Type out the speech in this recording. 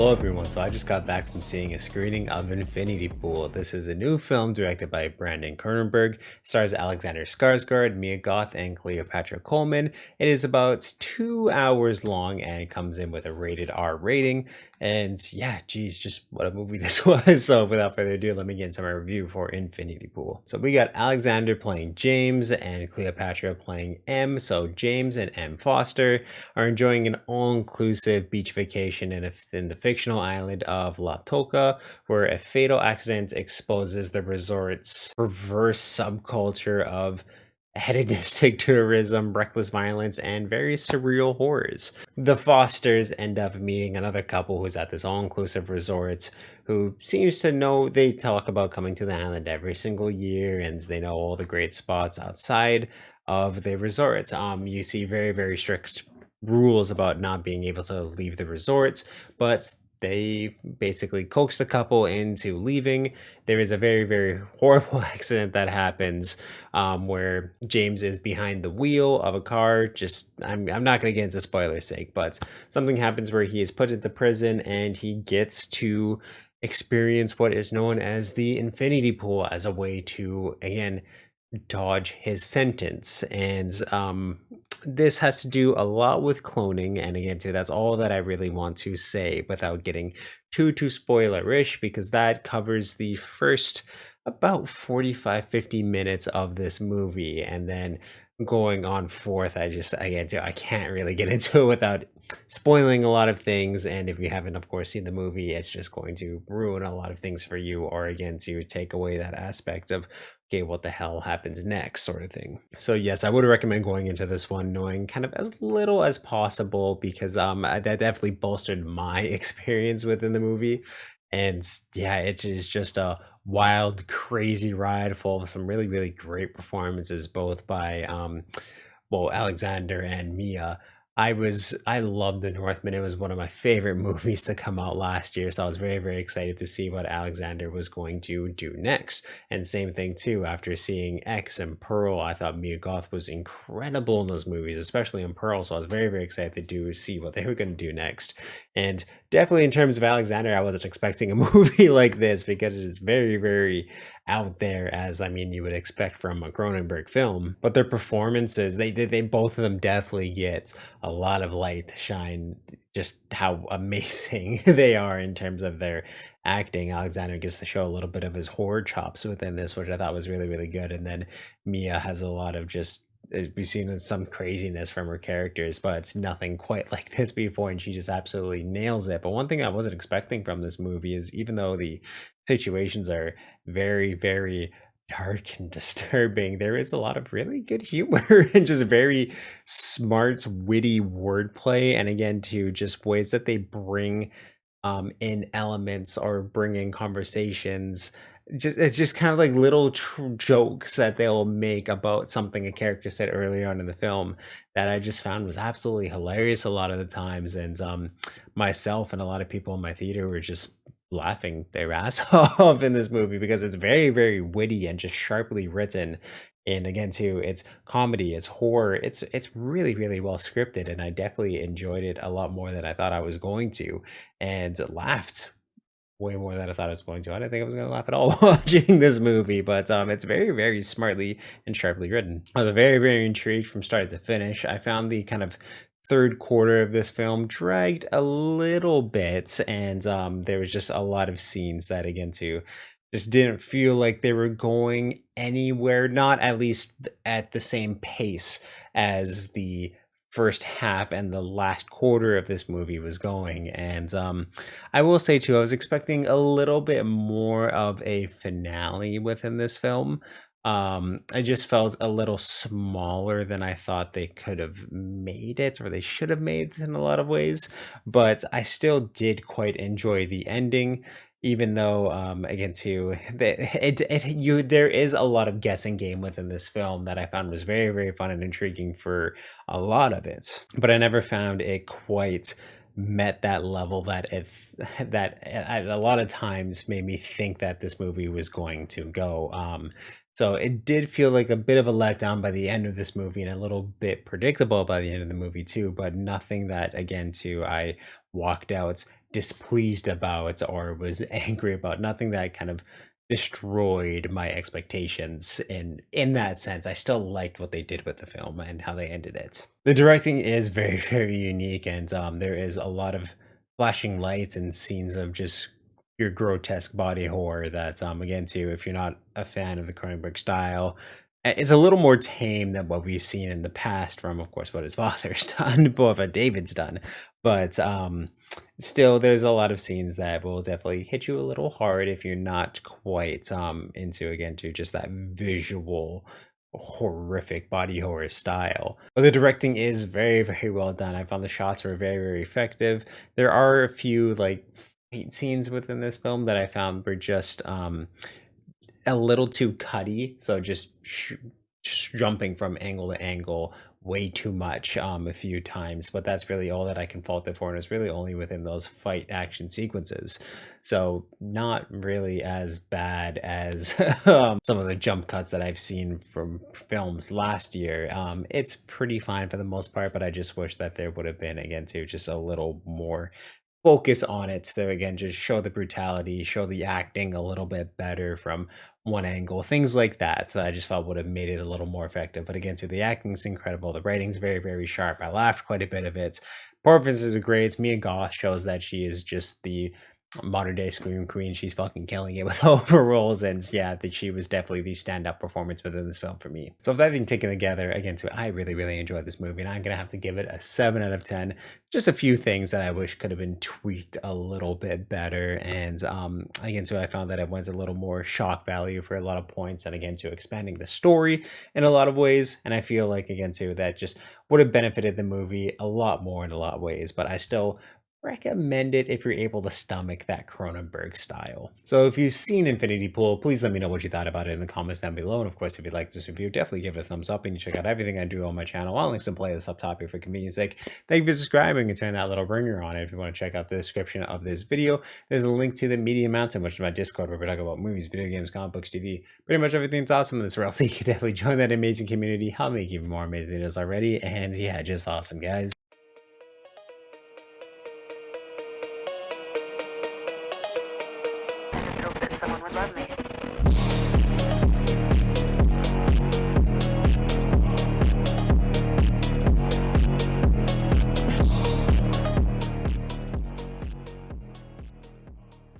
Hello everyone, so I just got back from seeing a screening of Infinity Pool. This is a new film directed by Brandon Cronenberg, stars Alexander Skarsgård, Mia Goth, and Cleopatra Coleman. It is about 2 hours long and it comes in with a rated R rating. And yeah, geez, just what a movie this was. So without further ado, let me get into my review for Infinity Pool. So we got Alexander playing James and Cleopatra playing M. So James and M Foster are enjoying an all-inclusive beach vacation in the fictional island of La Toca, where a fatal accident exposes the resort's perverse subculture of hedonistic tourism, reckless violence, and very surreal horrors. The Fosters end up meeting another couple who's at this all-inclusive resort who seems to know they talk about coming to the island every single year and they know all the great spots outside of the resorts. You see very strict rules about not being able to leave the resorts, but they basically coax the couple into leaving. There is a very horrible accident that happens where James is behind the wheel of a car. I'm not going to get into spoilers sake, but something happens where he is put into prison and he gets to experience what is known as the Infinity Pool as a way to, again, dodge his sentence. And this has to do a lot with cloning, and again too, that's all that I really want to say without getting too spoilerish, because that covers the first about 45-50 minutes of this movie, and then going on forth, I can't really get into it without spoiling a lot of things. And if you haven't, of course, seen the movie, it's just going to ruin a lot of things for you, or again to take away that aspect of, okay, what the hell happens next, sort of thing. So yes, I would recommend going into this one knowing kind of as little as possible, because that definitely bolstered my experience within the movie. And yeah, it is just a wild, crazy ride full of some really great performances, both by Alexander and Mia. I loved The Northman. It was one of my favorite movies to come out last year, so I was very excited to see what Alexander was going to do next. And same thing too, after seeing X and Pearl, I thought Mia Goth was incredible in those movies, especially in Pearl, so I was very excited to see what they were going to do next. And definitely in terms of Alexander, I wasn't expecting a movie like this, because it is very out there, as I mean you would expect from a Cronenberg film. But their performances, they both of them definitely get a lot of light to shine just how amazing they are in terms of their acting. Alexander gets to show a little bit of his horror chops within this, which I thought was really good. And then Mia has a lot of just, we've seen some craziness from her characters, but it's nothing quite like this before, and she just absolutely nails it. But one thing I wasn't expecting from this movie is, even though the situations are very dark and disturbing, there is a lot of really good humor and just very smart, witty wordplay, and again to just ways that they bring in elements or bring in conversations. It's just kind of like little jokes that they'll make about something a character said earlier on in the film that I just found was absolutely hilarious a lot of the times. And myself and a lot of people in my theater were just laughing their ass off in this movie, because it's very witty and just sharply written. And again too, it's comedy, it's horror, it's really well scripted, and I definitely enjoyed it a lot more than I thought I was going to, and laughed way more than I thought I was going to. I didn't think I was going to laugh at all watching this movie, but it's very smartly and sharply written. I was very intrigued from start to finish. I found the kind of third quarter of this film dragged a little bit, and there was just a lot of scenes that, again too, just didn't feel like they were going anywhere, not at least at the same pace as the first half and the last quarter of this movie was going. And I will say too, I was expecting a little bit more of a finale within this film. I just felt a little smaller than I thought they could have made it, or they should have made it in a lot of ways, but I still did quite enjoy the ending, even though again too, there is a lot of guessing game within this film that I found was very fun and intriguing for a lot of it, but I never found it quite met that level that at a lot of times made me think that this movie was going to go. So it did feel like a bit of a letdown by the end of this movie, and a little bit predictable by the end of the movie too, but nothing that, again too, I walked out displeased about or was angry about. Nothing that kind of destroyed my expectations in that sense. I still liked what they did with the film and how they ended it. The directing is very, very unique, and there is a lot of flashing lights and scenes of just your grotesque body horror that's again too, if you're not a fan of the Cronenberg style, it's a little more tame than what we've seen in the past from, of course, what his father's done, but what David's done. But still, there's a lot of scenes that will definitely hit you a little hard if you're not quite into, again, to just that visual horrific body horror style. But the directing is very, very well done. I found the shots were very, very effective. There are a few like fight scenes within this film that I found were just a little too cutty. So just jumping from angle to angle way too much a few times, but that's really all that I can fault it for, and it's really only within those fight action sequences. So not really as bad as some of the jump cuts that I've seen from films last year. It's pretty fine for the most part, but I just wish that there would have been, again too, just a little more focus on it to, again, just show the brutality, show the acting a little bit better from one angle, things like that. So I just felt would have made it a little more effective. But again, too, the acting's incredible. The writing's very, very sharp. I laughed quite a bit of it. Performances are great. Mia Goth shows that she is just the modern day scream queen. She's fucking killing it with all of her roles, and yeah, that she was definitely the standout performance within this film for me. So with everything taken together, again, so I really, really enjoyed this movie, and I'm gonna have to give it a 7 out of 10. Just a few things that I wish could have been tweaked a little bit better, and again, so I found that it went a little more shock value for a lot of points, and again, to expanding the story in a lot of ways, and I feel like, again, too, that just would have benefited the movie a lot more in a lot of ways. But I still recommend it if you're able to stomach that Cronenberg style. So if you've seen Infinity Pool, please let me know what you thought about it in the comments down below. And of course, if you like this review, definitely give it a thumbs up, and you check out everything I do on my channel. I'll link some playlists up top here for convenience sake. Thank you for subscribing and turn that little ringer on. If you want to check out the description of this video, there's a link to the Media Mountain, which is my Discord, where we talk about movies, video games, comic books, TV, pretty much everything's awesome in this world. So you can definitely join that amazing community. I'll make even more amazing videos already. And yeah, just awesome, guys. I just hope that someone would love me.